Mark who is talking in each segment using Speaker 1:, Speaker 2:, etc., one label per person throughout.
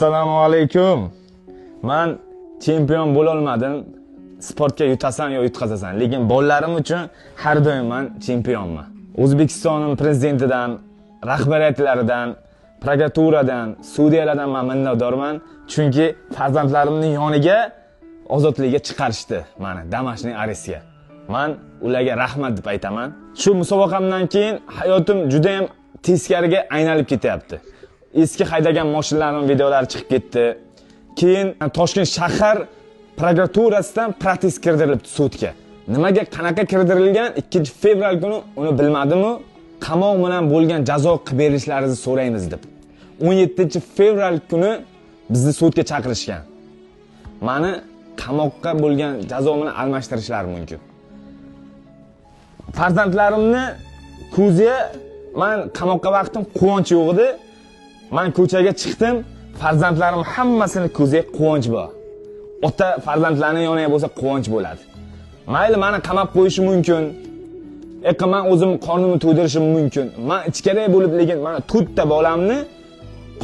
Speaker 1: Assalomu alaykum. Men chempion bo'la olmadim. Sportga yutasan yo yutqazasan, lekin bolalarim uchun har doim men chempionman. O'zbekistonning prezidentidan, rahbariyatlaridan, prokuraturadan, sudyalardan men minnatdorman, chunki farzandlarimning yoniga ozodlikka chiqarishdi meni Damashqning arestiga. Men ularga rahmat deb aytaman. Shu musobaqamdan keyin hayotim juda ham teskariga aylanib ketyapti. Eski haydagan mashinalarning videolari chiqib ketdi. Keyin Toshkent shahar prokuraturasidan protest kirdirilibdi sudga. Nimaga qanaqa kirdirilgan 2-fevral kuni uni bilmadim-u, qamoq bilan bo'lgan jazo qilib berishlaringizni so'raymiz deb. 17-fevral kuni bizni sudga chaqirishgan. Meni qamoqqa bo'lgan jazo bilan almashtirishlari mumkin. Farzandlarimni ko'ziga men qamoqqa vaqtim quvonch yo'q edi. Men ko'chaga chiqdim, farzandlarim hammasini ko'ziga quvonch bor. Ota farzandlarning yoniga bo'lsa quvonch bo'ladi. Mayli meni qamab qo'yishi mumkin. Men o'zim qornimni to'ydirishim mumkin. Men ichkariga bo'lib, lekin mana 4 ta bolamni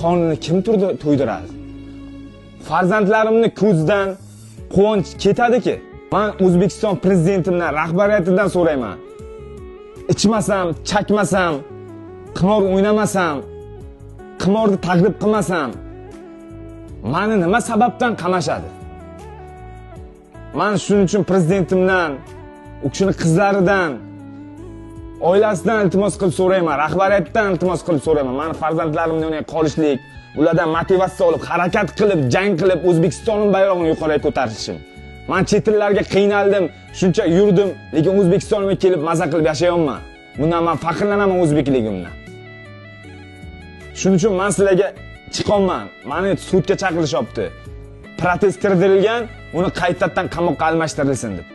Speaker 1: qornini kim to'ydiradi? Farzandlarimni ko'zdan quvonch ketadi-ki. Men O'zbekiston prezidentimdan, rahbariyatidan so'rayman. Ichmasam, chakmasam, qimor o'ynamasam, qimorni taqlid qilmasam, meni nima sababdan qamashadi? Men shuning uchun prezidentimdan, u kishining qizlaridan, oilasidan iltimos qilib so'rayman, rahbariyatdan iltimos qilib so'rayman. Meni farzandlarimni yoniga qolishlik, ulardan motivatsiya olib, harakat qilib, jang qilib, O'zbekistonning bayrog'ini yuqoriga ko'tarishim. Men chet ellarga qiynaldim, shuncha yurdim, lekin O'zbekistonga kelib maza qilib yashayapman. Bundan men faxrlanaman o'zbekligimdan. Shuning uchun men sizlarga chiqolman. Meni sudga chaqirishyapti. Protest kirdirilgan, uni qaytadan qamoqqa almashtirilsin deb.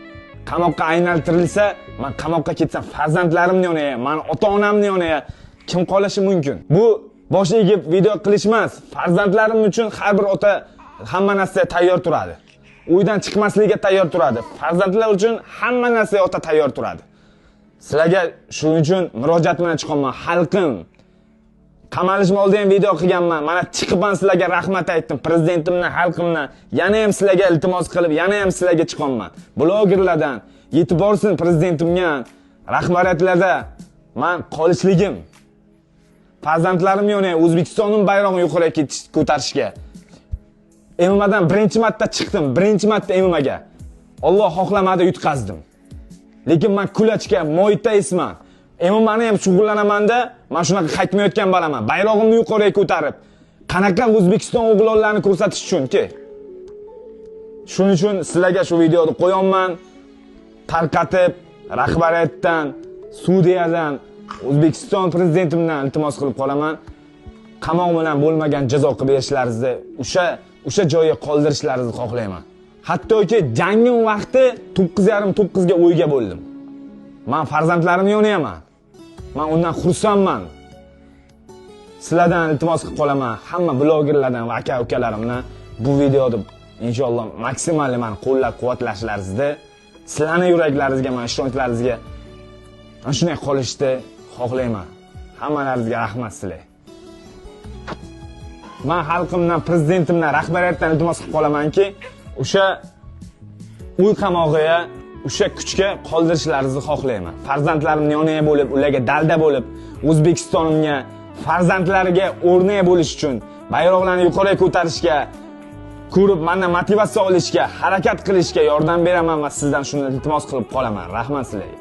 Speaker 1: Qamoqqa aylantirilsa, men qamoqqa ketsam, farzandlarimning yoniga, meni ota-onamning yoniga kim qolishi mumkin? Bu bosh egib video qilish emas. Farzandlarim uchun har bir ota hamma narsaga tayyor turadi. Uydan chiqmaslikka tayyor turadi. Farzandlar uchun hamma narsaga ota tayyor turadi. Sizlarga shuning uchun murojaat bilan chiqaman. Xalqim, qamalishim oldidan video qilganman. Mana chiqib men sizlarga rahmat aytdim. Prezidentimdan, xalqimdan yana ham sizlarga iltimos qilib, yana ham sizlarga chiqaman. Blogerlardan yetib borsin prezidentimga, rahbariyatlarda men qolishligim. Farzandlarim yoniga O'zbekistonning bayrog'ini yuqoriga ko'tarishga. MMAdan birinchi marta chiqdim, birinchi marta MMAga. Alloh xohlamadi yutqazdim. Lekin men kulachga, moyta isman. MMAni ham shug'ullanaman-da, men shunaqa qaytmayotgan bo'laman. Bayrog'imni yuqoriga ko'tarib, qanaqa O'zbekiston o'g'ilonlarini ko'rsatish uchun-ki. Shuning uchun sizlarga shu videoni qo'yonman. Tarqatib, rahbariyatdan, sudyadan, O'zbekiston prezidentimdan iltimos qilib qolaman. Qamoq bilan bo'lmagan jazo qilib berishlaringizni, o'sha joyga qoldirishlaringizni xohlayman. Hattoki jangning vaqti 9:30-9 ga o'yga bo'ldim. Men farzandlarimni yonayman. Men undan xursandman. Sizlardan iltimos qilib qolaman, hamma blogerlardan va aka-ukalarimdan bu videoni inshaalloh maksimal men qo'llab-quvvatlashlaringizni, sizlarning yuraklaringizga, men ishonchlaringizga ana shunday qolishni xohlayman. Hammalaringizga rahmat sizlar. Men xalqimdan, prezidentimdan, rahbariyatdan iltimos qilib qolamanki, o'sha uy qamog'iga, o'sha kuchga qoldirishlaringizni xohlayman. Farzandlarimning yoniga bo'lib, ularga dalda bo'lib, O'zbekistonimga, farzandlariga o'rnak bo'lish uchun, bayroqlarni yuqoriga ko'tarishga, ko'rib mendan motivatsiya olishga, harakat qilishga yordam beraman va sizdan shuni iltimos qilib qolaman. Rahmat sizlarga.